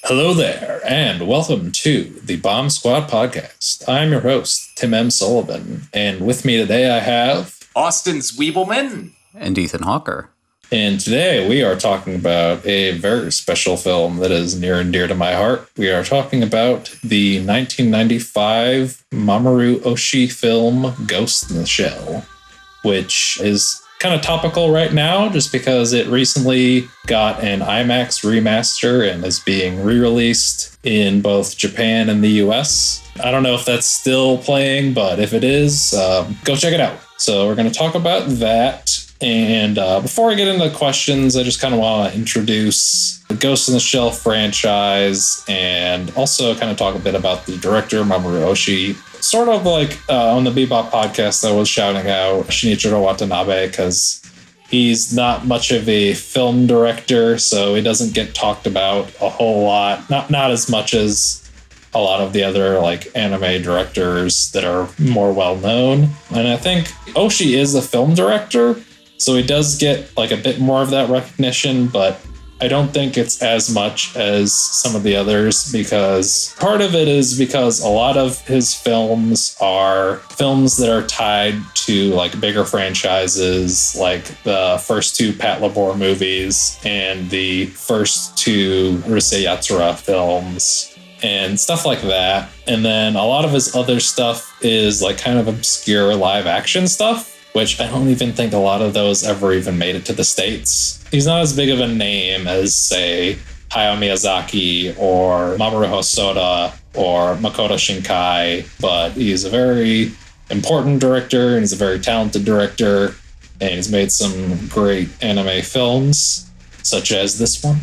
Hello there, and welcome to the Bomb Squad podcast. I'm your host, Tim M. Sullivan, and with me today I have Austin Zwiebelman and Ethan Hawker. And today we are talking about a very special film that is near and dear to my heart. We are talking about the 1995 Mamoru Oshii film Ghost in the Shell, which is kind of topical right now just because it recently got an IMAX remaster and is being re-released in both Japan and the US. I don't know if that's still playing, but if it is, go check it out. So we're going to talk about that. And before I get into the questions, I just kind of want to introduce the Ghost in the Shell franchise and also kind of talk a bit about the director, Mamoru Oshii. Sort of like on the Bebop podcast, I was shouting out Shinichiro Watanabe because he's not much of a film director, so he doesn't get talked about a whole lot. Not as much as a lot of the other like anime directors that are more well known. And I think Oshii is a film director, so he does get like a bit more of that recognition, but I don't think it's as much as some of the others, because part of it is because a lot of his films are films that are tied to like bigger franchises, like the first two Pat Labor movies and the first two Urusei Yatsura films and stuff like that. And then a lot of his other stuff is like kind of obscure live action stuff, which I don't even think a lot of those ever even made it to the States. He's not as big of a name as, say, Hayao Miyazaki or Mamoru Hosoda or Makoto Shinkai, but he's a very important director and he's a very talented director, and he's made some great anime films, such as this one.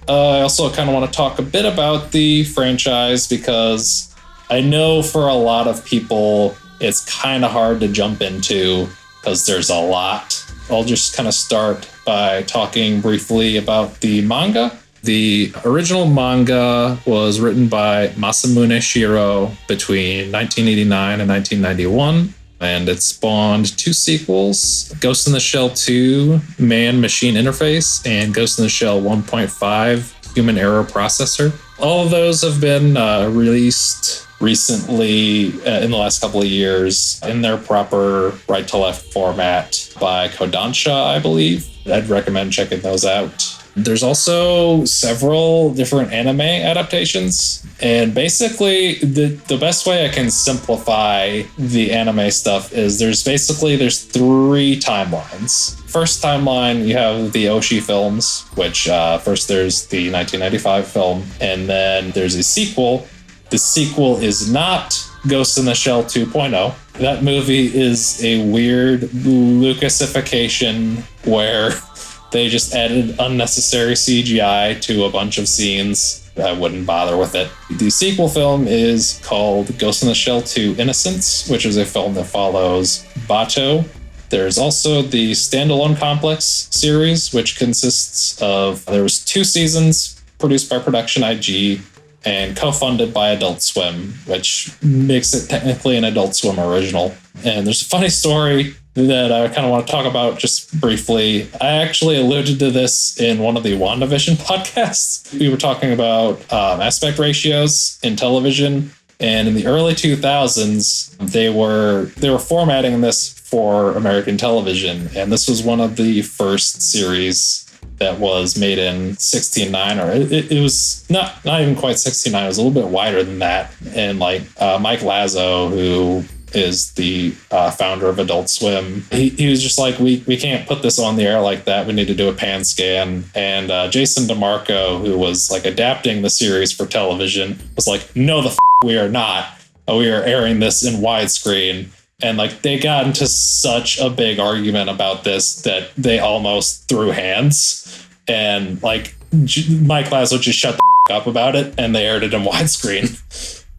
I also kind of want to talk a bit about the franchise because I know for a lot of people it's kind of hard to jump into because there's a lot. I'll just kind of start by talking briefly about the manga. The original manga was written by Masamune Shirow between 1989 and 1991, and it spawned two sequels, Ghost in the Shell 2, Man-Machine Interface, and Ghost in the Shell 1.5, Human Error Processor. All of those have been released recently in the last couple of years in their proper right-to-left format by Kodansha, I believe. I'd recommend checking those out. There's also several different anime adaptations, and basically the best way I can simplify the anime stuff is there's three timelines. First timeline, you have the Oshii films, which first there's the 1995 film, and then there's a sequel. The sequel is not Ghost in the Shell 2.0. That movie is a weird Lucasification where they just added unnecessary CGI to a bunch of scenes. I wouldn't bother with it. The sequel film is called Ghost in the Shell 2 Innocence, which is a film that follows Bato. There's also the Standalone Complex series, which consists of, there was 2 seasons produced by Production IG and co-funded by Adult Swim, which makes it technically an Adult Swim original. And there's a funny story that I kind of want to talk about just briefly. I actually alluded to this in one of the WandaVision podcasts. We were talking about aspect ratios in television, and in the early 2000s, they were formatting this for American television, and this was one of the first series that was made in 16:9, or it was not even quite 16:9. It was a little bit wider than that. And like Mike Lazo, who is the founder of Adult Swim, he was just like, we can't put this on the air like that. We need to do a pan scan. And Jason DeMarco, who was like adapting the series for television, was like, no, we are not. We are airing this in widescreen. And like they got into such a big argument about this that they almost threw hands. And like Mike Lazo just shut the up about it, and they aired it in widescreen.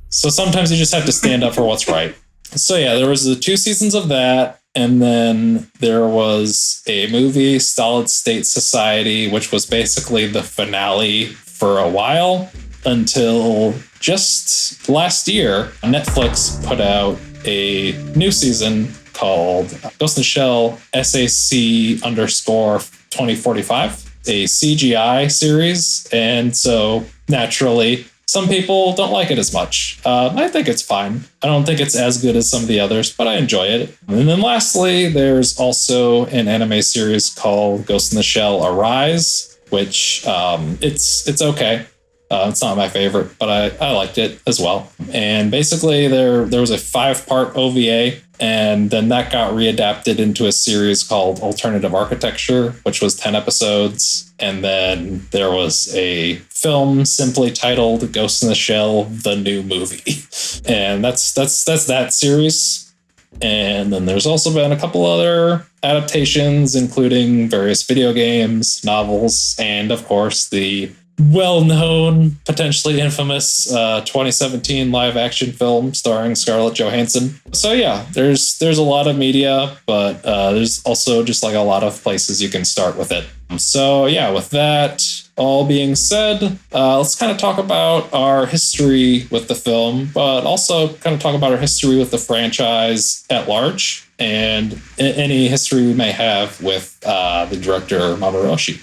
So sometimes you just have to stand up for what's right. So yeah, there was the 2 seasons of that. And then there was a movie, Solid State Society, which was basically the finale for a while until just last year. Netflix put out a new season called Ghost in the Shell SAC _2045, a CGI series. And so naturally. Some people don't like it as much. I think it's fine. I don't think it's as good as some of the others, but I enjoy it. And then lastly, there's also an anime series called Ghost in the Shell Arise, which it's okay. It's not my favorite, but I liked it as well. And basically, there was a 5-part OVA, and then that got readapted into a series called Alternative Architecture, which was 10 episodes. And then there was a film simply titled Ghost in the Shell: The New Movie, and that's that series. And then there's also been a couple other adaptations, including various video games, novels, and of course the well-known, potentially infamous 2017 live-action film starring Scarlett Johansson. So yeah, there's a lot of media, but there's also just like a lot of places you can start with it. So yeah, with that all being said, let's kind of talk about our history with the film, but also kind of talk about our history with the franchise at large and any history we may have with the director Mamoru Oshii.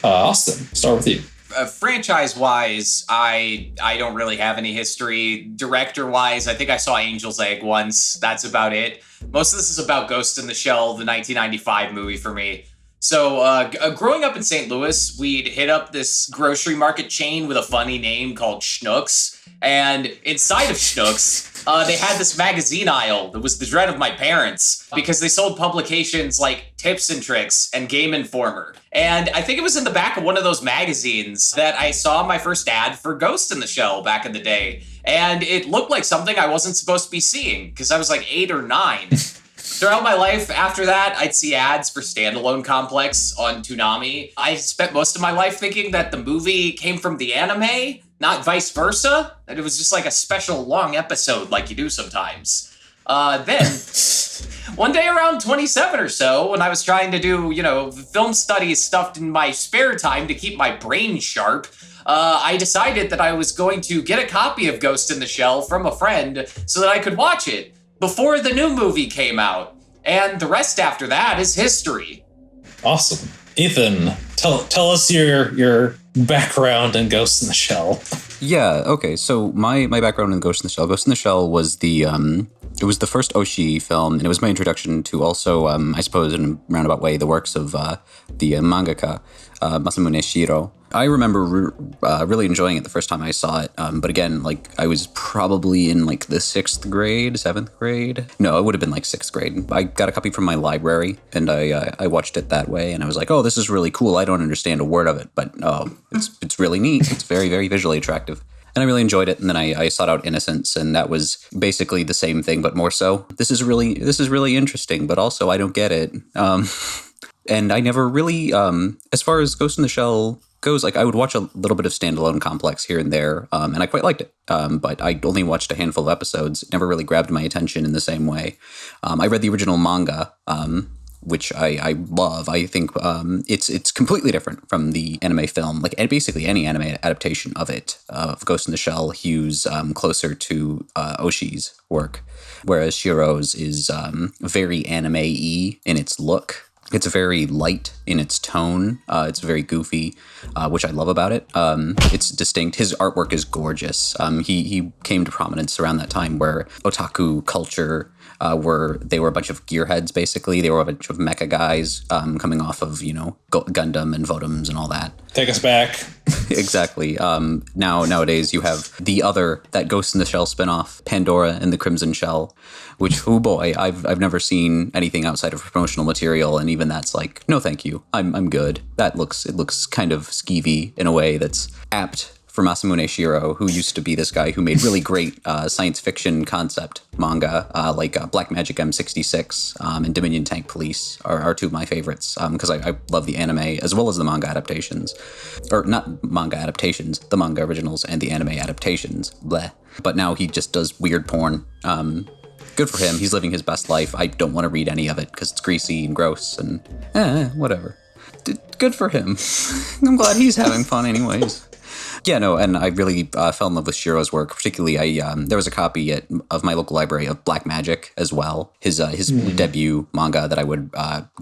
Austin, start with you. Franchise-wise, I don't really have any history. Director-wise, I think I saw Angel's Egg once. That's about it. Most of this is about Ghost in the Shell, the 1995 movie for me. So growing up in St. Louis, we'd hit up this grocery market chain with a funny name called Schnucks. And inside of Schnucks, they had this magazine aisle that was the dread of my parents because they sold publications like Tips and Tricks and Game Informer. And I think it was in the back of one of those magazines that I saw my first ad for Ghost in the Shell back in the day. And it looked like something I wasn't supposed to be seeing because I was like 8 or 9. Throughout my life after that, I'd see ads for Standalone Complex on Toonami. I spent most of my life thinking that the movie came from the anime, not vice versa. That it was just like a special long episode like you do sometimes. Then, one day around 27 or so, when I was trying to do, film studies stuffed in my spare time to keep my brain sharp, I decided that I was going to get a copy of Ghost in the Shell from a friend so that I could watch it before the new movie came out. And the rest after that is history. Awesome. Ethan, tell us your background in Ghost in the Shell. Yeah, okay. So my background in Ghost in the Shell. Ghost in the Shell was it was the first Oshii film, and it was my introduction to also, I suppose in a roundabout way, the works of the mangaka, Masamune Shirow. I remember really enjoying it the first time I saw it, but again, like I was probably in like the 6th grade, 7th grade. No, it would have been like 6th grade. I got a copy from my library, and I watched it that way, and I was like, oh, this is really cool. I don't understand a word of it, but it's really neat. It's very, very visually attractive. And I really enjoyed it, and then I sought out Innocence, and that was basically the same thing, but more so. This is really interesting, but also I don't get it. And I never really, as far as Ghost in the Shell goes, like I would watch a little bit of Standalone Complex here and there, and I quite liked it. But I only watched a handful of episodes. It never really grabbed my attention in the same way. I read the original manga, which I love. I think it's completely different from the anime film. Like basically any anime adaptation of it, of Ghost in the Shell, hews closer to Oshii's work, whereas Shirow's is very anime-y in its look. It's very light in its tone. It's very goofy, which I love about it. It's distinct. His artwork is gorgeous. He came to prominence around that time where otaku culture they were a bunch of gearheads, basically. They were a bunch of mecha guys coming off of, Gundam and Votoms and all that. Take us back. Exactly. Nowadays you have that Ghost in the Shell spinoff, Pandora and the Crimson Shell, which, oh boy, I've never seen anything outside of promotional material, and even that's like, no thank you, I'm good. It looks kind of skeevy in a way that's apt for Masamune Shirow, who used to be this guy who made really great science fiction concept manga, like Black Magic M66 and Dominion Tank Police are two of my favorites, because I love the anime as well as the manga adaptations. Or not manga adaptations, the manga originals and the anime adaptations. Bleh. But now he just does weird porn. Good for him. He's living his best life. I don't want to read any of it because it's greasy and gross and whatever. Good for him. I'm glad he's having fun anyways. Yeah, no, and I really fell in love with Shirow's work. Particularly, there was a copy of my local library of Black Magic as well. His debut manga that I would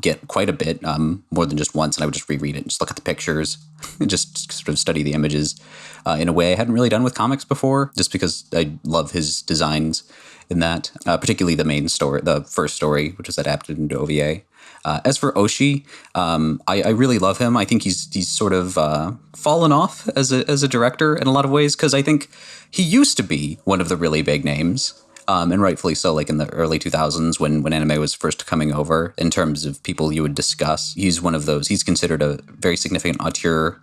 get quite a bit, more than just once, and I would just reread it and just look at the pictures, and just sort of study the images in a way I hadn't really done with comics before, just because I love his designs in that, particularly the main story, the first story, which was adapted into OVA. As for Oshii, I really love him. I think he's sort of fallen off as a director in a lot of ways, because I think he used to be one of the really big names, and rightfully so, like in the early 2000s when anime was first coming over in terms of people you would discuss. He's one of those. He's considered a very significant auteur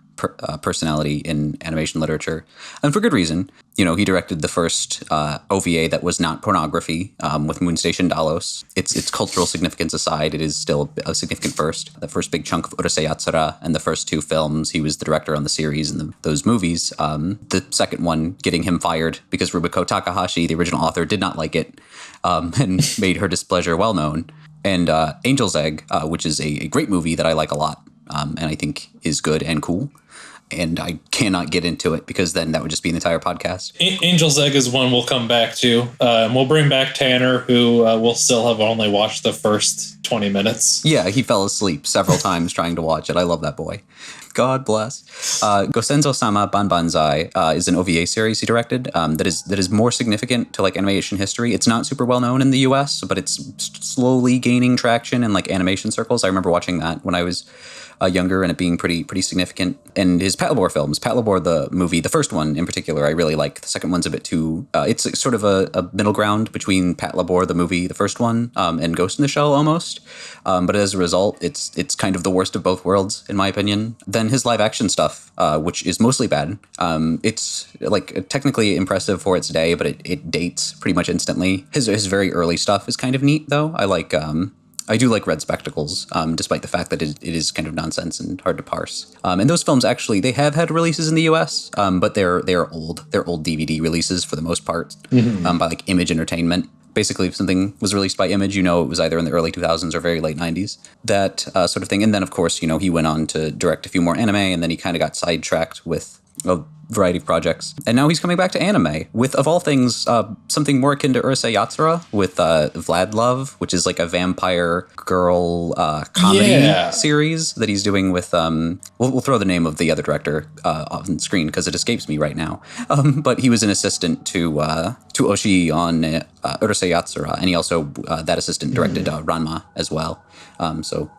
personality in animation literature, and for good reason. You know, he directed the first OVA that was not pornography, with Moonstation Dalos. Its cultural significance aside, it is still a significant first. The first big chunk of Urusei Yatsura and the first two films, he was the director on the series and those movies. The second one getting him fired because Rumiko Takahashi, the original author, did not like it, and made her displeasure well known. And Angel's Egg, which is a great movie that I like a lot, and I think is good and cool. And I cannot get into it because then that would just be an entire podcast. Angel's Egg is one we'll come back to. And we'll bring back Tanner, who will still have only watched the first 20 minutes. Yeah, he fell asleep several times trying to watch it. I love that boy. God bless. Gosenzo-sama Banbanzai is an OVA series he directed that is more significant to like animation history. It's not super well known in the US, but it's slowly gaining traction in like animation circles. I remember watching that when I was younger and it being pretty significant. And his Patlabor films, Patlabor the movie, the first one in particular, I really like. The second one's a bit too, it's sort of a middle ground between Patlabor the movie, the first one, and Ghost in the Shell almost. But as a result, it's kind of the worst of both worlds, in my opinion. Then his live action stuff, which is mostly bad. It's like technically impressive for its day, but it dates pretty much instantly. His very early stuff is kind of neat though. I do like Red Spectacles, despite the fact that it is kind of nonsense and hard to parse. And those films actually, they have had releases in the US, but they're old. They're old DVD releases for the most part, by like Image Entertainment. Basically, if something was released by Image, you know it was either in the early 2000s or very late 90s, that sort of thing. And then, of course, you know, he went on to direct a few more anime, and then he kind of got sidetracked with a variety of projects. And now he's coming back to anime with, of all things, something more akin to Urusei Yatsura with Vlad Love, which is like a vampire girl comedy series that he's doing with, we'll throw the name of the other director on screen because it escapes me right now. But he was an assistant to Oshii on Urusei Yatsura, and he also, that assistant directed Ranma as well. So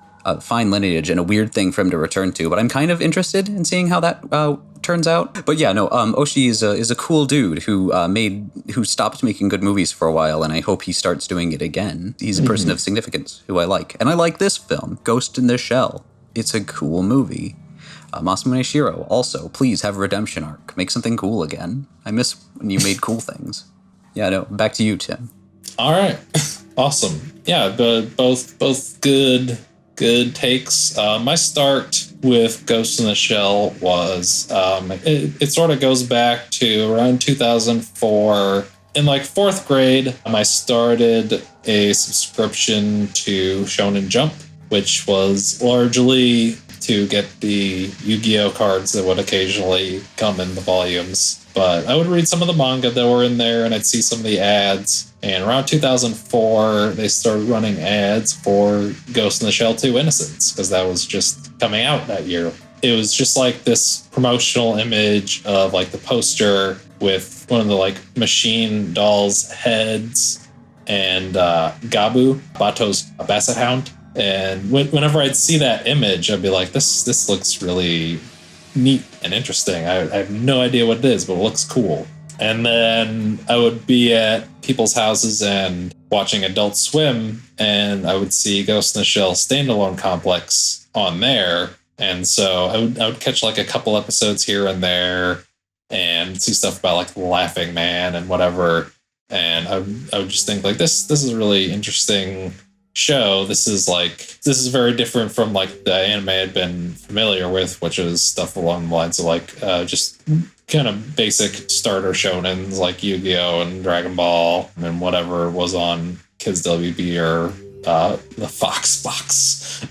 fine lineage and a weird thing for him to return to, but I'm kind of interested in seeing how that turns out. But yeah, no, Oshii is a cool dude who stopped making good movies for a while, and I hope he starts doing it again. He's a person of significance who I like, and I like this film, Ghost in the Shell. It's a cool movie. Masamune Shirow, also, please have a redemption arc. Make something cool again. I miss when you made cool things. Yeah, no, back to you, Tim. All right, awesome. Yeah, but both good takes. My start with Ghost in the Shell was, it sort of goes back to around 2004. In like fourth grade, I started a subscription to Shonen Jump, which was largely to get the Yu-Gi-Oh cards that would occasionally come in the volumes. But I would read some of the manga that were in there, and I'd see some of the ads. And around 2004, they started running ads for Ghost in the Shell 2 Innocence, because that was just coming out that year. It was just like this promotional image of like the poster with one of the like machine dolls' heads and Gabu, Bato's basset hound. And whenever I'd see that image, I'd be like, this looks really neat and interesting. I have no idea what it is, but it looks cool. And then I would be at people's houses and watching Adult Swim, and I would see Ghost in the Shell standalone complex on there. And so I would catch like a couple episodes here and there and see stuff about like the Laughing Man and whatever. And I would just think like this is a really interesting show. This is very different from like the anime I'd been familiar with, which is stuff along the lines of like just kind of basic starter shonens like Yu-Gi-Oh and Dragon Ball and whatever was on Kids WB or the Fox box.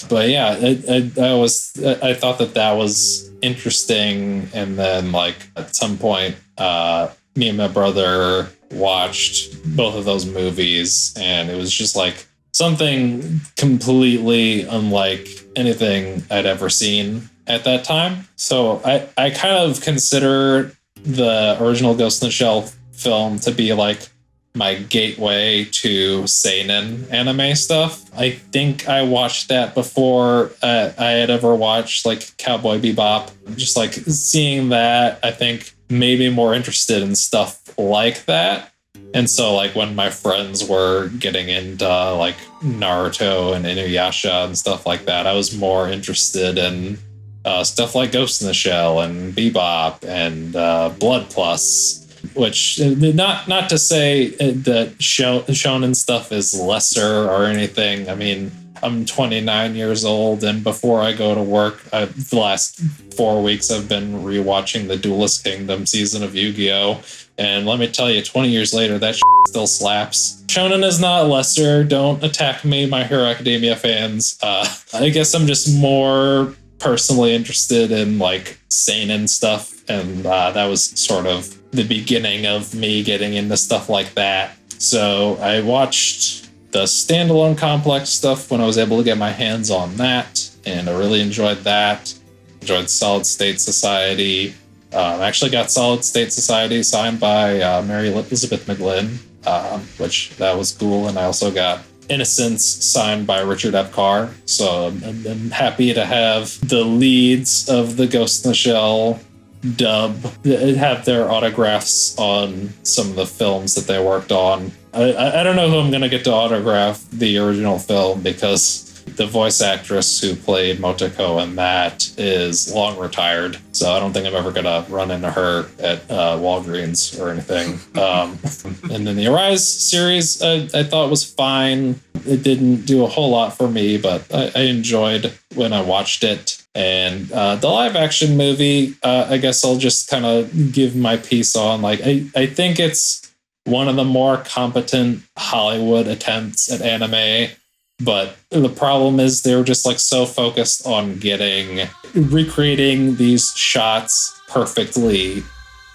But yeah, I thought that was interesting. And then like at some point, me and my brother watched both of those movies, and it was just like something completely unlike anything I'd ever seen at that time. So I kind of consider the original Ghost in the Shell film to be like my gateway to seinen anime stuff. I think I watched that before I had ever watched like Cowboy Bebop. Just like seeing that, I think made me more interested in stuff like that. And so like when my friends were getting into like Naruto and Inuyasha and stuff like that, I was more interested in stuff like Ghost in the Shell and Bebop and Blood Plus, which not to say that shonen stuff is lesser or anything. I mean, I'm 29 years old, and before I go to work, the last 4 weeks I've been rewatching the Duelist Kingdom season of Yu-Gi-Oh! And let me tell you, 20 years later, that still slaps. Shonen is not lesser. Don't attack me, My Hero Academia fans. I guess I'm just more personally interested in like seinen stuff, and that was sort of the beginning of me getting into stuff like that. So I watched the standalone complex stuff when I was able to get my hands on that, and I really enjoyed that. Enjoyed Solid State Society. I actually got Solid State Society signed by Mary Elizabeth McGlynn, which that was cool. And I also got Innocence signed by Richard F. Carr. So I'm happy to have the leads of the Ghost in the Shell dub have their autographs on some of the films that they worked on. I don't know who I'm going to get to autograph the original film, because the voice actress who played Motoko in that is long retired. So I don't think I'm ever going to run into her at Walgreens or anything. And then the Arise series I thought was fine. It didn't do a whole lot for me, but I enjoyed when I watched it. And the live action movie, I guess I'll just kind of give my piece on. Like, I think it's one of the more competent Hollywood attempts at anime. But the problem is they were just like so focused on recreating these shots perfectly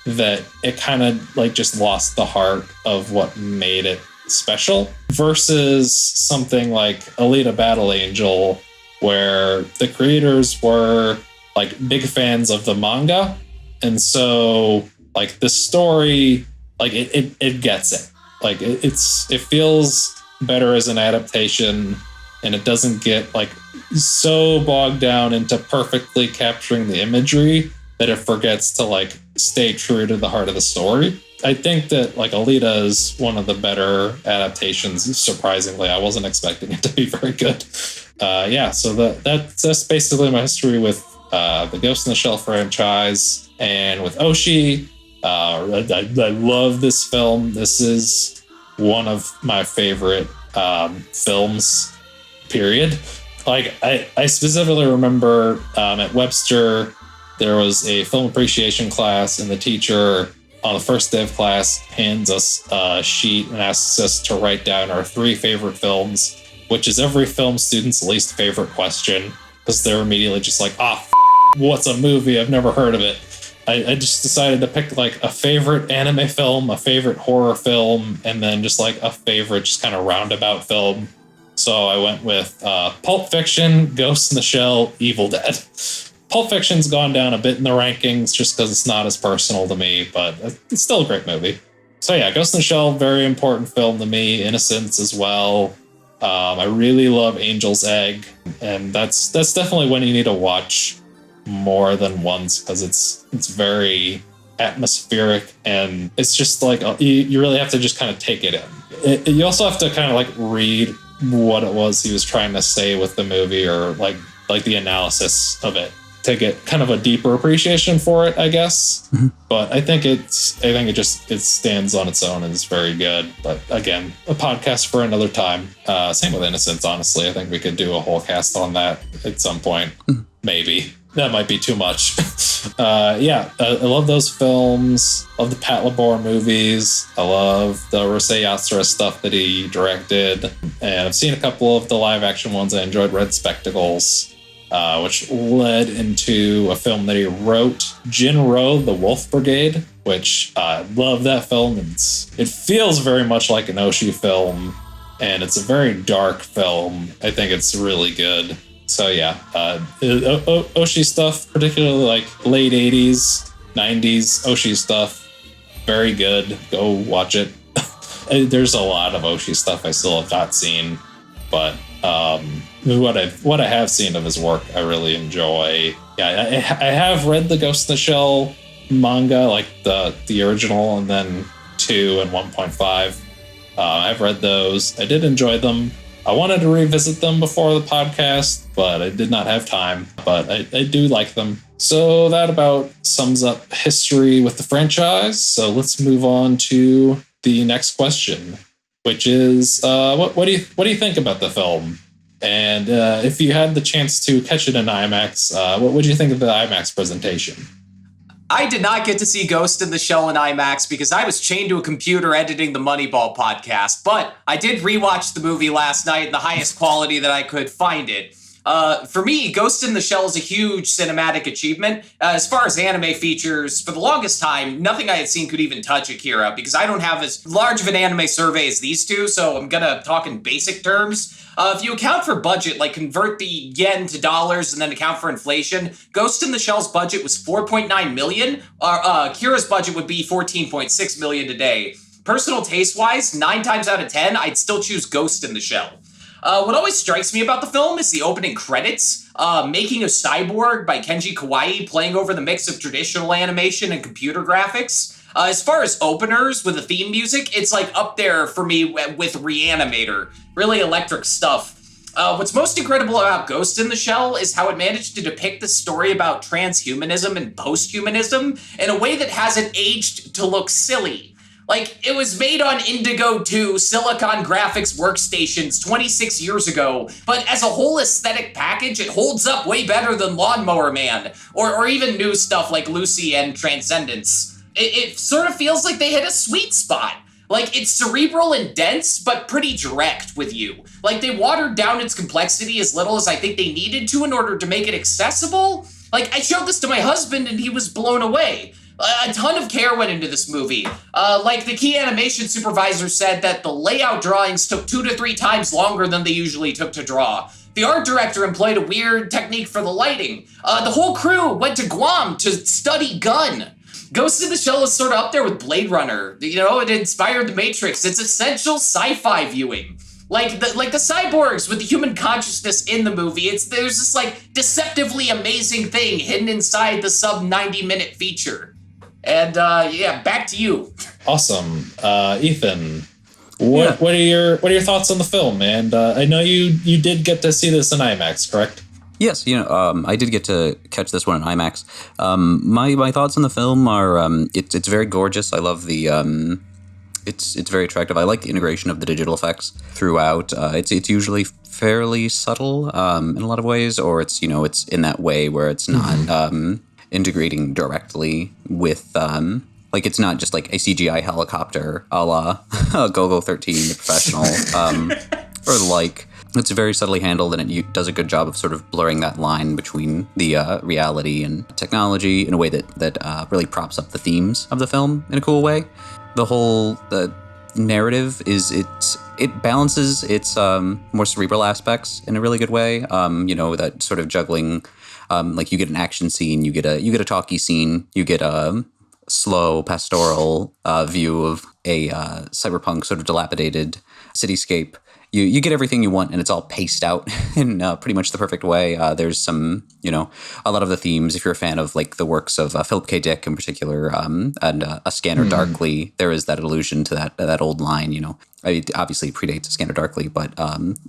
that it kind of like just lost the heart of what made it special, versus something like Alita Battle Angel, where the creators were like big fans of the manga. And so like the story, like it gets it. Like it feels better as an adaptation, and it doesn't get like so bogged down into perfectly capturing the imagery that it forgets to like stay true to the heart of the story. I think that like Alita is one of the better adaptations. Surprisingly, I wasn't expecting it to be very good. So that's basically my history with the Ghost in the Shell franchise, and with Oshii. I love this film. This is one of my favorite films, period. Like I specifically remember at Webster, there was a film appreciation class, and the teacher on the first day of class hands us a sheet and asks us to write down our 3 favorite films, which is every film student's least favorite question, because they're immediately just like, what's a movie? I've never heard of it. I just decided to pick like a favorite anime film, a favorite horror film, and then just like a favorite just kind of roundabout film. So I went with Pulp Fiction, Ghost in the Shell, Evil Dead. Pulp Fiction's gone down a bit in the rankings just because it's not as personal to me, but it's still a great movie. So yeah, Ghost in the Shell, very important film to me. Innocence as well. I really love Angel's Egg, and that's definitely one you need to watch more than once, because it's very atmospheric, and it's just like you really have to just kind of take it in. You also have to kind of like read what it was he was trying to say with the movie, or like the analysis of it, to get kind of a deeper appreciation for it, I guess. Mm-hmm. But I think it stands on its own and is very good. But again, a podcast for another time. Same with Innocence, honestly. I think we could do a whole cast on that at some point. Maybe. That might be too much. I love those films. Love the Pat Labor movies. I love the Rosei Yatsura stuff that he directed. And I've seen a couple of the live action ones. I enjoyed Red Spectacles. which led into a film that he wrote, Jinro, The Wolf Brigade, which I love that film. It feels very much like an Oshii film, and it's a very dark film. I think it's really good. So yeah, Oshii stuff, particularly like late 80s, 90s Oshii stuff, very good. Go watch it. There's a lot of Oshii stuff I still have not seen, but what I have seen of his work, I really enjoy. Yeah, I have read the Ghost in the Shell manga, like the original, and then 2 and 1.5. I've read those. I did enjoy them. I wanted to revisit them before the podcast, but I did not have time. But I do like them. So that about sums up history with the franchise. So let's move on to the next question, which is what do you think about the film? And if you had the chance to catch it in IMAX, what would you think of the IMAX presentation? I did not get to see Ghost in the Shell in IMAX because I was chained to a computer editing the Moneyball podcast, but I did rewatch the movie last night in the highest quality that I could find it. For me, Ghost in the Shell is a huge cinematic achievement. As far as anime features, for the longest time, nothing I had seen could even touch Akira because I don't have as large of an anime survey as these two, so I'm gonna talk in basic terms. If you account for budget, like convert the yen to dollars and then account for inflation, Ghost in the Shell's budget was $4.9 million. Akira's budget would be $14.6 million today. Personal taste-wise, 9 times out of 10, I'd still choose Ghost in the Shell. What always strikes me about the film is the opening credits, Making a Cyborg by Kenji Kawai, playing over the mix of traditional animation and computer graphics. As far as openers with the theme music, it's like up there for me with Reanimator. Really electric stuff. What's most incredible about Ghost in the Shell is how it managed to depict the story about transhumanism and posthumanism in a way that hasn't aged to look silly. Like, it was made on Indigo 2 Silicon Graphics workstations 26 years ago, but as a whole aesthetic package, it holds up way better than Lawnmower Man, or even new stuff like Lucy and Transcendence. It sort of feels like they hit a sweet spot. Like, it's cerebral and dense, but pretty direct with you. Like, they watered down its complexity as little as I think they needed to in order to make it accessible. Like, I showed this to my husband and he was blown away. A ton of care went into this movie. Like, the key animation supervisor said that the layout drawings took 2 to 3 times longer than they usually took to draw. The art director employed a weird technique for the lighting. The whole crew went to Guam to study gun. Ghost in the Shell is sort of up there with Blade Runner. You know, it inspired The Matrix. It's essential sci-fi viewing. Like the cyborgs with the human consciousness in the movie. There's this like deceptively amazing thing hidden inside the sub 90-minute feature. And yeah, back to you. Awesome, Ethan. What are your thoughts on the film? And I know you did get to see this in IMAX, correct? Yes, I did get to catch this one in IMAX. My thoughts on the film are it's very gorgeous. I love the it's very attractive. I like the integration of the digital effects throughout. It's usually fairly subtle in a lot of ways, or it's in that way where it's not integrating directly with like it's not just like a CGI helicopter a la Go-Go 13 the Professional or like. It's very subtly handled, and it does a good job of sort of blurring that line between the reality and technology in a way that really props up the themes of the film in a cool way. The whole narrative it balances its more cerebral aspects in a really good way. That sort of juggling, like you get an action scene, you get a talky scene, you get a slow pastoral view of a cyberpunk sort of dilapidated cityscape. You get everything you want, and it's all paced out in pretty much the perfect way. There's some, a lot of the themes, if you're a fan of like the works of Philip K. Dick in particular, and A Scanner Darkly, there is that allusion to that old line, It obviously predates A Scanner Darkly, but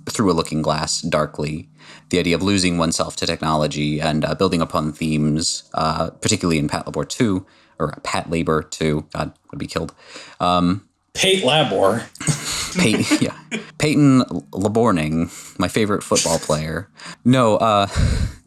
Through a Looking Glass Darkly, the idea of losing oneself to technology and building upon themes, particularly in Pat Labor 2, or Pat Labor 2, God, would be killed. Pate Labor. Peyton Laborning, my favorite football player. No,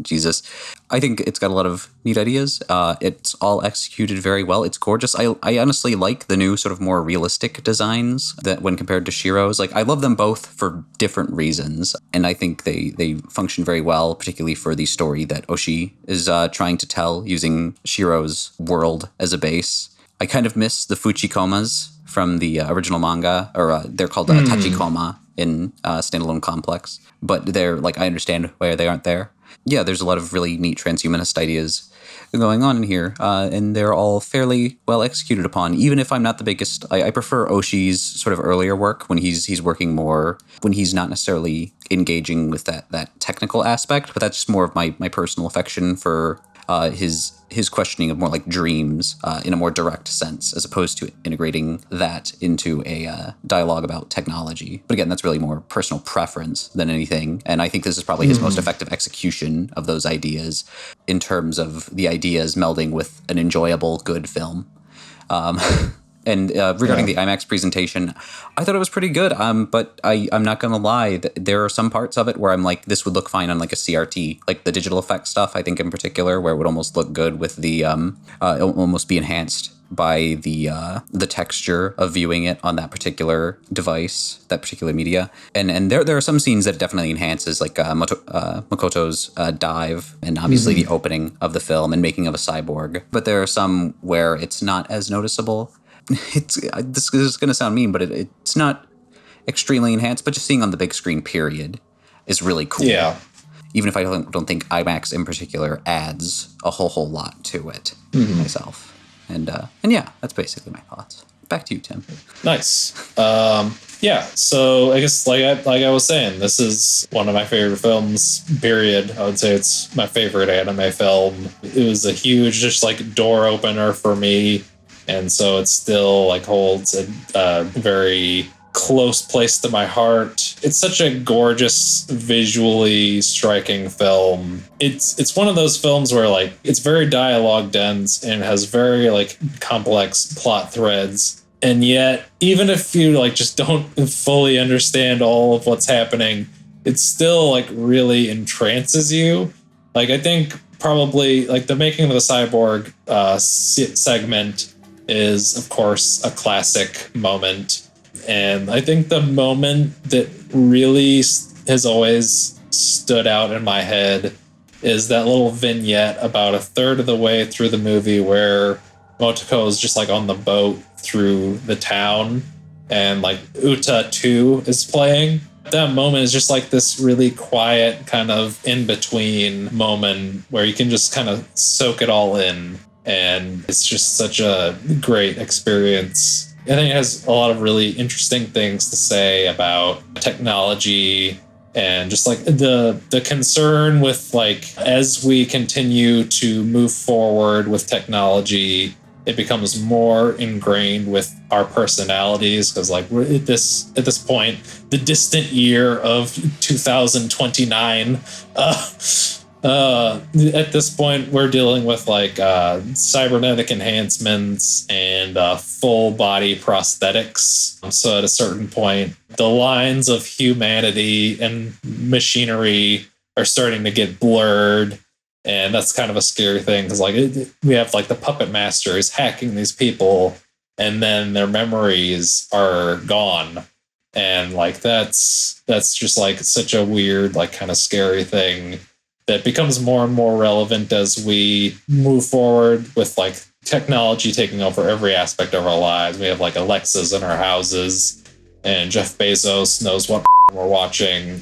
Jesus. I think it's got a lot of neat ideas. It's all executed very well. It's gorgeous. I honestly like the new sort of more realistic designs that when compared to Shirow's. Like, I love them both for different reasons. And I think they function very well, particularly for the story that Oshii is trying to tell using Shirow's world as a base. I kind of miss the Fuchikomas from the original manga, or they're called Tachikoma in Standalone Complex. But they're, like, I understand why they aren't there. Yeah, there's a lot of really neat transhumanist ideas going on in here, and they're all fairly well executed upon. Even if I'm not the biggest, I prefer Oshii's sort of earlier work when he's working more, when he's not necessarily engaging with that technical aspect, but that's just more of my personal affection for his questioning of more like dreams in a more direct sense, as opposed to integrating that into a dialogue about technology. But again, that's really more personal preference than anything. And I think this is probably his most effective execution of those ideas in terms of the ideas melding with an enjoyable, good film. And regarding the IMAX presentation, I thought it was pretty good. But I'm not going to lie. There are some parts of it where I'm like, this would look fine on like a CRT, like the digital effects stuff, I think in particular, where it would almost look good with the, almost be enhanced by the texture of viewing it on that particular device, that particular media. And there are some scenes that it definitely enhances, like Makoto's dive, and obviously the opening of the film and making of a cyborg. But there are some where it's not as noticeable. This is going to sound mean, but it's not extremely enhanced, but just seeing on the big screen, period, is really cool. Yeah. Even if I don't think IMAX in particular adds a whole lot to it myself. And yeah, that's basically my thoughts. Back to you, Tim. Nice. Yeah, so I guess like I was saying, this is one of my favorite films, period. I would say it's my favorite anime film. It was a huge just like door opener for me. And so it still like holds a very close place to my heart. It's such a gorgeous, visually striking film. It's one of those films where like it's very dialogue dense and has very like complex plot threads. And yet, even if you like just don't fully understand all of what's happening, it still like really entrances you. Like I think probably like the making of the cyborg segment is, of course, a classic moment. And I think the moment that really has always stood out in my head is that little vignette about a third of the way through the movie where Motoko is just like on the boat through the town and like Uta 2 is playing. That moment is just like this really quiet kind of in-between moment where you can just kind of soak it all in. And it's just such a great experience. I think it has a lot of really interesting things to say about technology and just like the concern with like, as we continue to move forward with technology, it becomes more ingrained with our personalities. Because like we're at this point, the distant year of 2029, at this point, we're dealing with like cybernetic enhancements and full body prosthetics. So at a certain point, the lines of humanity and machinery are starting to get blurred. And that's kind of a scary thing because like we have like the puppet masters hacking these people and then their memories are gone. And like that's just like such a weird, like kind of scary thing that becomes more and more relevant as we move forward with like technology taking over every aspect of our lives. We have like Alexas in our houses and Jeff Bezos knows what we're watching.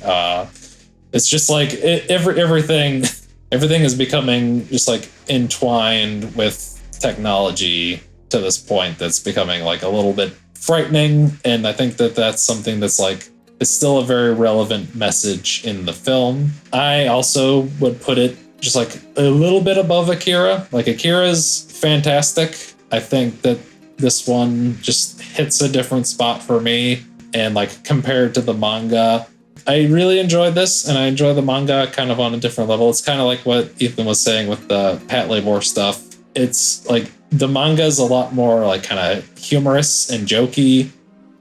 It's just like everything is becoming just like entwined with technology to this point that's becoming like a little bit frightening. And I think that that's something that's like, it's still a very relevant message in the film. I also would put it just like a little bit above Akira. Like Akira's fantastic. I think that this one just hits a different spot for me. And like compared to the manga, I really enjoyed this and I enjoy the manga kind of on a different level. It's kind of like what Ethan was saying with the Pat Labor stuff. It's like the manga is a lot more like kind of humorous and jokey,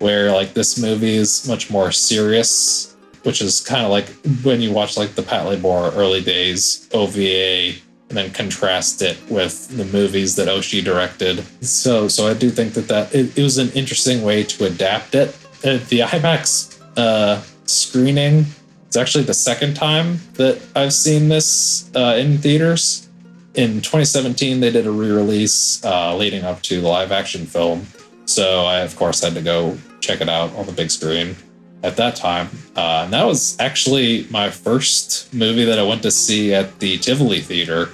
where like this movie is much more serious, which is kind of like when you watch like the Pat Labor early days OVA and then contrast it with the movies that Oshii directed. So I do think that it was an interesting way to adapt it. The IMAX screening, it's actually the second time that I've seen this in theaters. In 2017, they did a re-release leading up to the live-action film. So I, of course, had to go check it out on the big screen at that time. And that was actually my first movie that I went to see at the Tivoli Theater,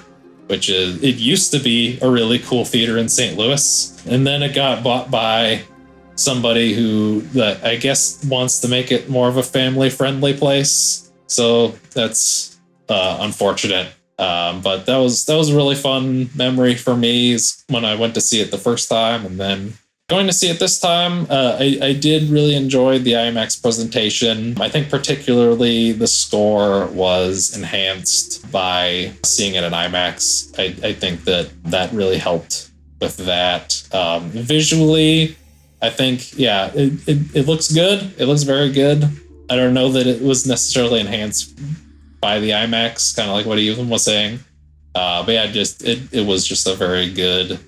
which it used to be a really cool theater in St. Louis. And then it got bought by somebody who that I guess wants to make it more of a family-friendly place. So that's unfortunate. But that was a really fun memory for me when I went to see it the first time, and then going to see it this time. I did really enjoy the IMAX presentation. I think particularly the score was enhanced by seeing it in IMAX. I think that really helped with that. Visually, I think, yeah, it looks good. It looks very good. I don't know that it was necessarily enhanced by the IMAX, kind of like what Ethan was saying. But yeah, it was just a very good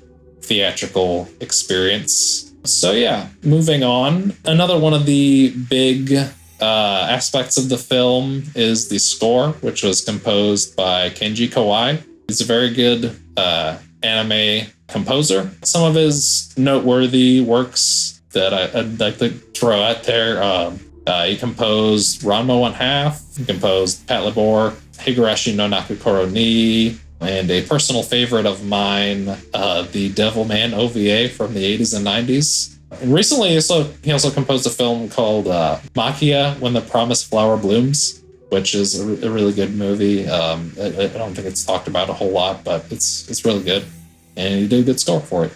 theatrical experience. So yeah, moving on. Another one of the big aspects of the film is the score, which was composed by Kenji Kawai. He's a very good anime composer. Some of his noteworthy works that I'd like to throw out there. He composed Ranma 1/2. He composed Pat Labor, Higurashi no Nakukoro ni, and a personal favorite of mine, the Devilman OVA from the 80s and 90s. And recently, he also composed a film called Makia When the Promised Flower Blooms, which is a really good movie. I don't think it's talked about a whole lot, but it's really good. And he did a good score for it.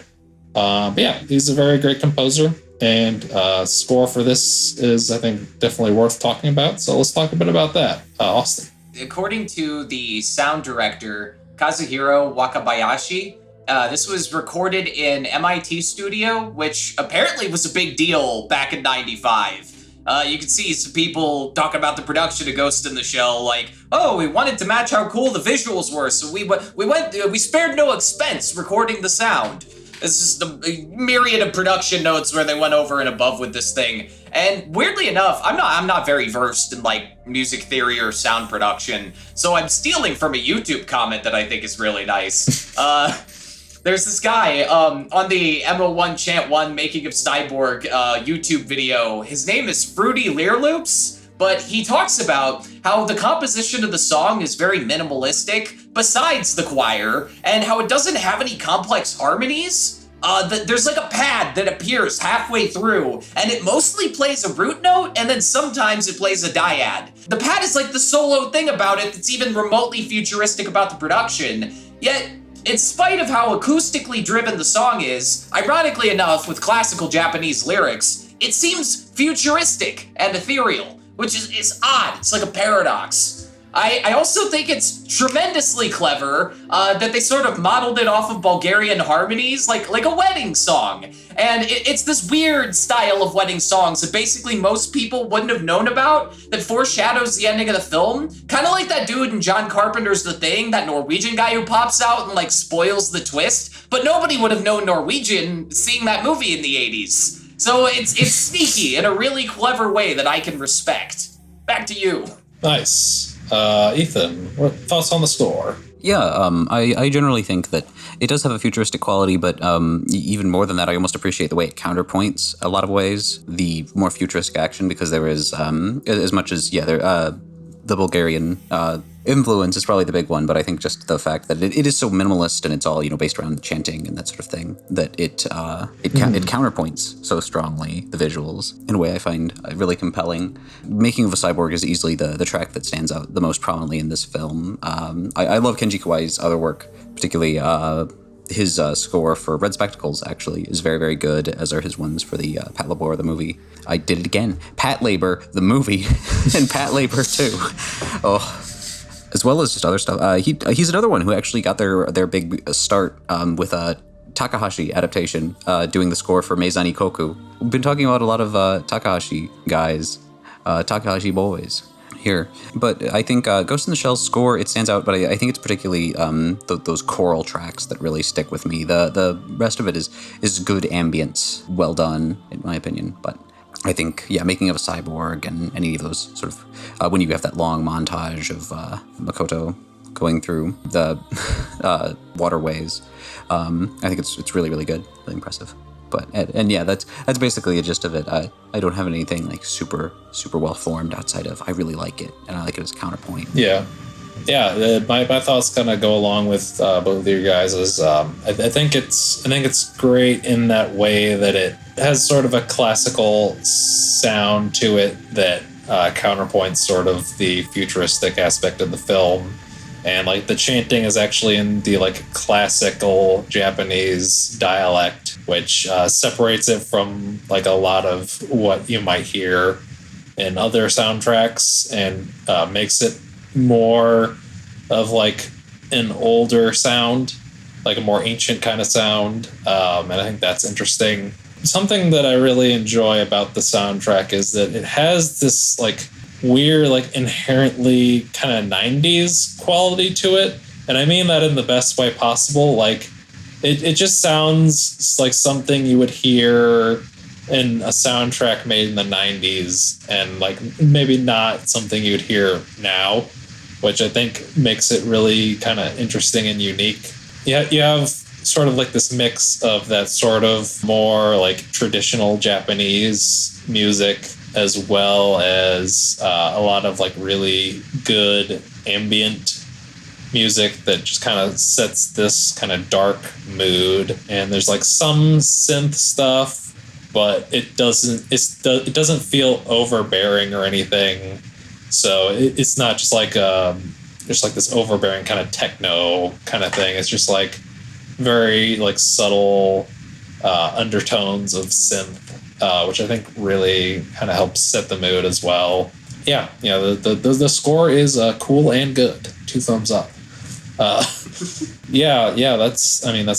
But yeah, he's a very great composer. And score for this is, I think, definitely worth talking about. So let's talk a bit about that. Austin. According to the sound director, Kazuhiro Wakabayashi, this was recorded in MIT Studio, which apparently was a big deal back in 95. You could see some people talking about the production of Ghost in the Shell, like, oh, we wanted to match how cool the visuals were, so we spared no expense recording the sound. It's just a myriad of production notes where they went over and above with this thing. And weirdly enough, I'm not very versed in like music theory or sound production, so I'm stealing from a YouTube comment that I think is really nice. There's this guy on the MO1 Chant 1 Making of Cyborg YouTube video. His name is Fruity Lear Loops, but he talks about how the composition of the song is very minimalistic, besides the choir, and how it doesn't have any complex harmonies. There's like a pad that appears halfway through, and it mostly plays a root note, and then sometimes it plays a dyad. The pad is like the solo thing about it that's even remotely futuristic about the production, yet in spite of how acoustically driven the song is, ironically enough, with classical Japanese lyrics, it seems futuristic and ethereal, which is odd. It's like a paradox. I also think it's tremendously clever that they sort of modeled it off of Bulgarian harmonies, like a wedding song. And it's this weird style of wedding songs that basically most people wouldn't have known about, that foreshadows the ending of the film. Kind of like that dude in John Carpenter's The Thing, that Norwegian guy who pops out and like spoils the twist. But nobody would have known Norwegian seeing that movie in the 80s. So it's sneaky in a really clever way that I can respect. Back to you. Nice. Ethan, what thoughts on the score? Yeah, I generally think that it does have a futuristic quality, but even more than that, I almost appreciate the way it counterpoints a lot of ways the more futuristic action, because there is, as much as, the Bulgarian influence is probably the big one, but I think just the fact that it is so minimalist and it's all, based around chanting and that sort of thing, that it counterpoints so strongly the visuals in a way I find really compelling. Making of a Cyborg is easily the track that stands out the most prominently in this film. I love Kenji Kawai's other work, particularly his score for Red Spectacles actually is very, very good, as are his ones for the Pat Labor, the movie. I did it again. Pat Labor, the movie, and Pat Labor 2. Oh, as well as just other stuff. He's another one who actually got their big start with Takahashi adaptation, doing the score for Meizan Ikoku. We've been talking about a lot of Takahashi guys, Takahashi boys here. But I think Ghost in the Shell's score, it stands out, but I think it's particularly those choral tracks that really stick with me. The rest of it is good ambience, well done, in my opinion. But I think, Making of a Cyborg and any of those sort of, when you have that long montage of Makoto going through the waterways, I think it's really, really good, really impressive. But and that's basically the gist of it. I don't have anything like super well formed outside of I really like it and I like it as a counterpoint. Yeah. My thoughts kind of go along with both of you guys. I think it's great in that way that it has sort of a classical sound to it that counterpoints sort of the futuristic aspect of the film. And like the chanting is actually in the like classical Japanese dialect, which separates it from like a lot of what you might hear in other soundtracks and makes it more of like an older sound, like a more ancient kind of sound. And I think that's interesting. Something that I really enjoy about the soundtrack is that it has this like weird, like inherently kind of 90s quality to it. And I mean that in the best way possible. Like it just sounds like something you would hear in a soundtrack made in the 90s and like maybe not something you'd hear now, which I think makes it really kind of interesting and unique. You have sort of like this mix of that sort of more like traditional Japanese music as well as a lot of like really good ambient music that just kind of sets this kind of dark mood. And there's like some synth stuff, but it doesn't feel overbearing or anything. So it's not just like this overbearing kind of techno kind of thing. It's just like very like subtle undertones of synth. Which I think really kind of helps set the mood as well. The score is cool and good. 2 thumbs up. That's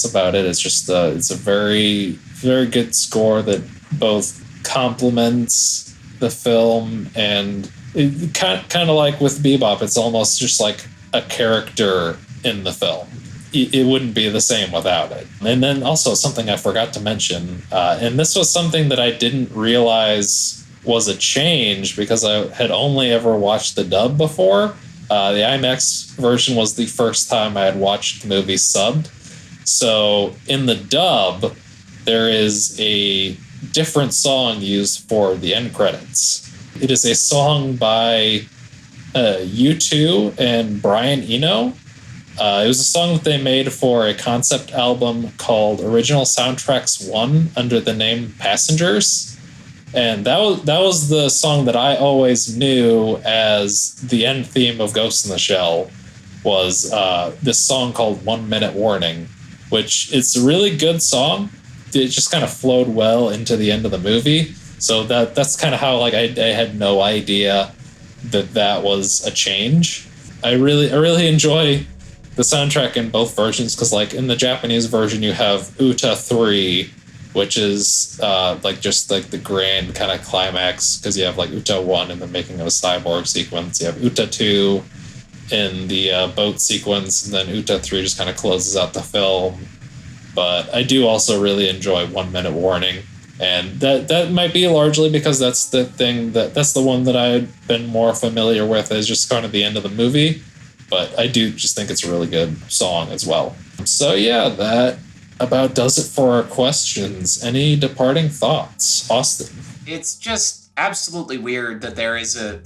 about it. It's just it's a very, very good score that both complements the film and it kind of like with Bebop, it's almost just like a character in the film. It wouldn't be the same without it. And then also something I forgot to mention, and this was something that I didn't realize was a change because I had only ever watched the dub before. The IMAX version was the first time I had watched the movie subbed. So in the dub, there is a different song used for the end credits. It is a song by U2 and Brian Eno. It was a song that they made for a concept album called Original Soundtracks 1 under the name Passengers. And that was the song that I always knew as the end theme of Ghost in the Shell was this song called 1 Minute Warning, which it's a really good song. It just kind of flowed well into the end of the movie. So that's kind of how like I had no idea that was a change. I really enjoy the soundtrack in both versions because like in the Japanese version you have Uta 3, which is like just like the grand kind of climax because you have like Uta 1 in the Making of a Cyborg sequence, you have Uta 2 in the boat sequence, and then Uta 3 just kind of closes out the film. But I do also really enjoy 1 Minute Warning, and that might be largely because that's the one that I've been more familiar with as just kind of the end of the movie. But I do just think it's a really good song as well. So yeah, that about does it for our questions. Any departing thoughts, Austin? It's just absolutely weird that there is a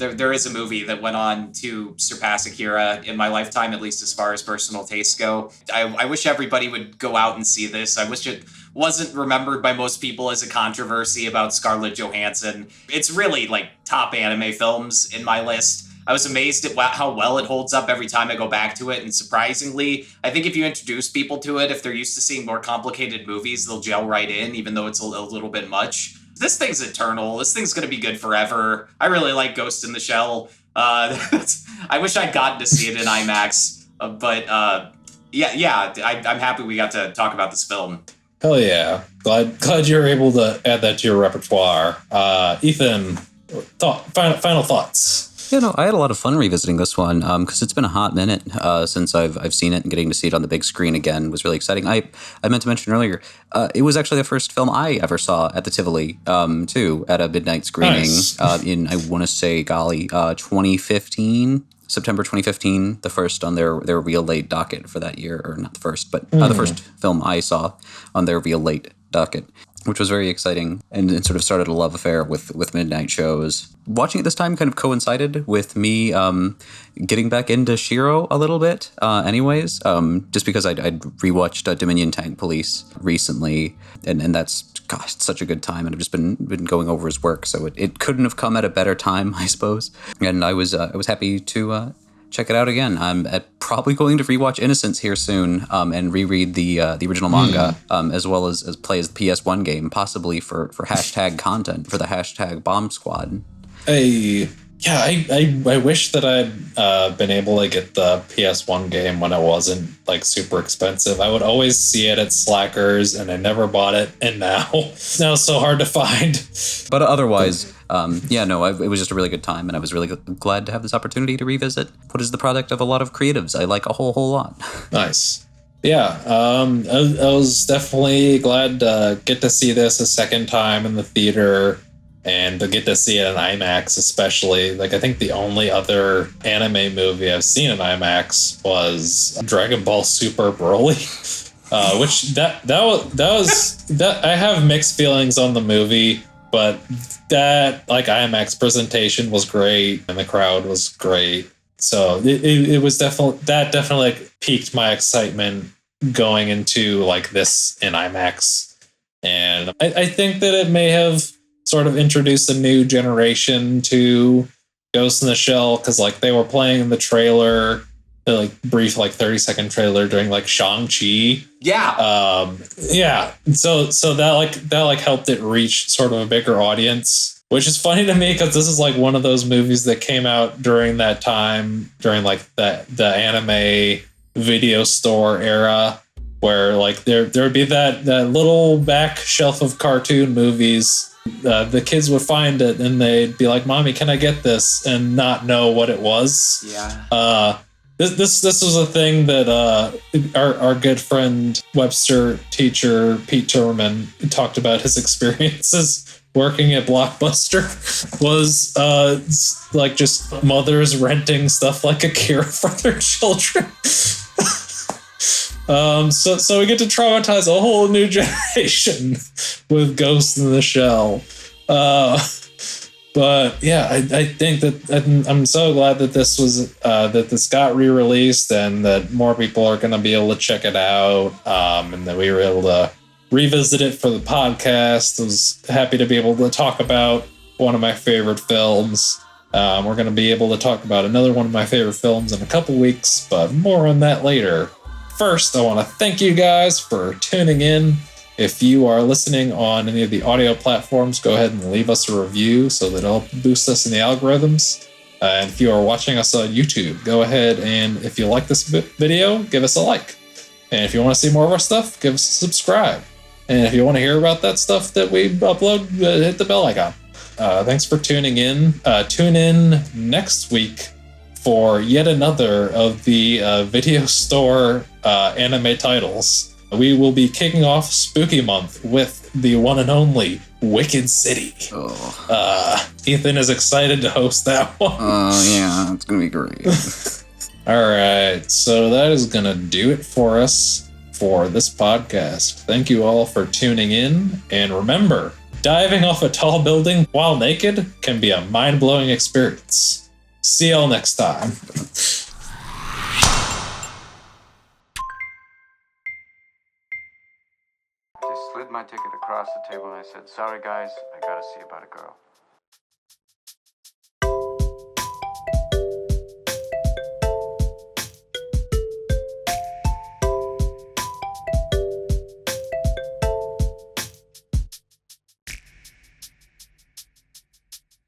movie that went on to surpass Akira in my lifetime, at least as far as personal tastes go. I wish everybody would go out and see this. I wish it wasn't remembered by most people as a controversy about Scarlett Johansson. It's really like top anime films in my list. I was amazed at how well it holds up every time I go back to it. And surprisingly, I think if you introduce people to it, if they're used to seeing more complicated movies, they'll gel right in, even though it's a little bit much. This thing's eternal. This thing's going to be good forever. I really like Ghost in the Shell. I wish I'd gotten to see it in IMAX. I'm happy we got to talk about this film. Hell yeah. Glad you were able to add that to your repertoire. Ethan, final thoughts. Yeah, no, I had a lot of fun revisiting this one because it's been a hot minute since I've seen it, and getting to see it on the big screen again was really exciting. I meant to mention earlier, it was actually the first film I ever saw at the Tivoli, too, at a midnight screening. Nice. In, I want to say, 2015. September 2015, the first on their real late docket for that year, or not the first, but the first film I saw on their real late docket, which was very exciting, and it sort of started a love affair with midnight shows. Watching it this time kind of coincided with me getting back into Shiro a little bit, anyways, just because I'd rewatched Dominion Tank Police recently, and that's, gosh, it's such a good time, and I've just been going over his work, so it couldn't have come at a better time, I suppose. And I was happy to check it out again. I'm probably going to rewatch Innocence here soon, and reread the original manga, as well as play as the PS1 game, possibly for hashtag content for the hashtag Bomb Squad. I wish that I'd been able to get the PS1 game when it wasn't like super expensive. I would always see it at Slackers, and I never bought it. And now it's so hard to find. But otherwise, it was just a really good time, and I was really glad to have this opportunity to revisit what is the product of a lot of creatives I like a whole lot. Nice. Yeah, I was definitely glad to get to see this a second time in the theater, and to get to see it in IMAX especially. Like, I think the only other anime movie I've seen in IMAX was Dragon Ball Super Broly, which that was I have mixed feelings on the movie, but that like IMAX presentation was great and the crowd was great. So it was definitely like piqued my excitement going into like this in IMAX. And I think that it may have sort of introduced a new generation to Ghost in the Shell, because like they were playing in the trailer, the like brief like 30-second trailer during like Shang-Chi. Yeah. So that helped it reach sort of a bigger audience, which is funny to me because this is like one of those movies that came out during that time, during like the anime video store era, where like there would be that little back shelf of cartoon movies. The kids would find it and they'd be like, "Mommy, can I get this?" and not know what it was. Yeah. This was a thing that our good friend Webster teacher Pete Turman talked about his experiences working at Blockbuster was like just mothers renting stuff like Akira for their children. So we get to traumatize a whole new generation with Ghost in the Shell. But yeah, I think that I'm so glad that this was that this got re-released, and that more people are going to be able to check it out, and that we were able to revisit it for the podcast. I was happy to be able to talk about one of my favorite films. We're going to be able to talk about another one of my favorite films in a couple weeks, but more on that later. First, I want to thank you guys for tuning in. If you are listening on any of the audio platforms, go ahead and leave us a review so that it'll boost us in the algorithms. And if you are watching us on YouTube, go ahead and if you like this video, give us a like. And if you want to see more of our stuff, give us a subscribe. And if you want to hear about that stuff that we upload, hit the bell icon. Thanks for tuning in. Tune in next week for yet another of the video store anime titles. We will be kicking off Spooky Month with the one and only Wicked City. Ethan is excited to host that one. Yeah, it's going to be great. All right, so that is going to do it for us for this podcast. Thank you all for tuning in. And remember, diving off a tall building while naked can be a mind-blowing experience. See y'all next time. I slid my ticket across the table and I said, "Sorry guys, I gotta see about a girl."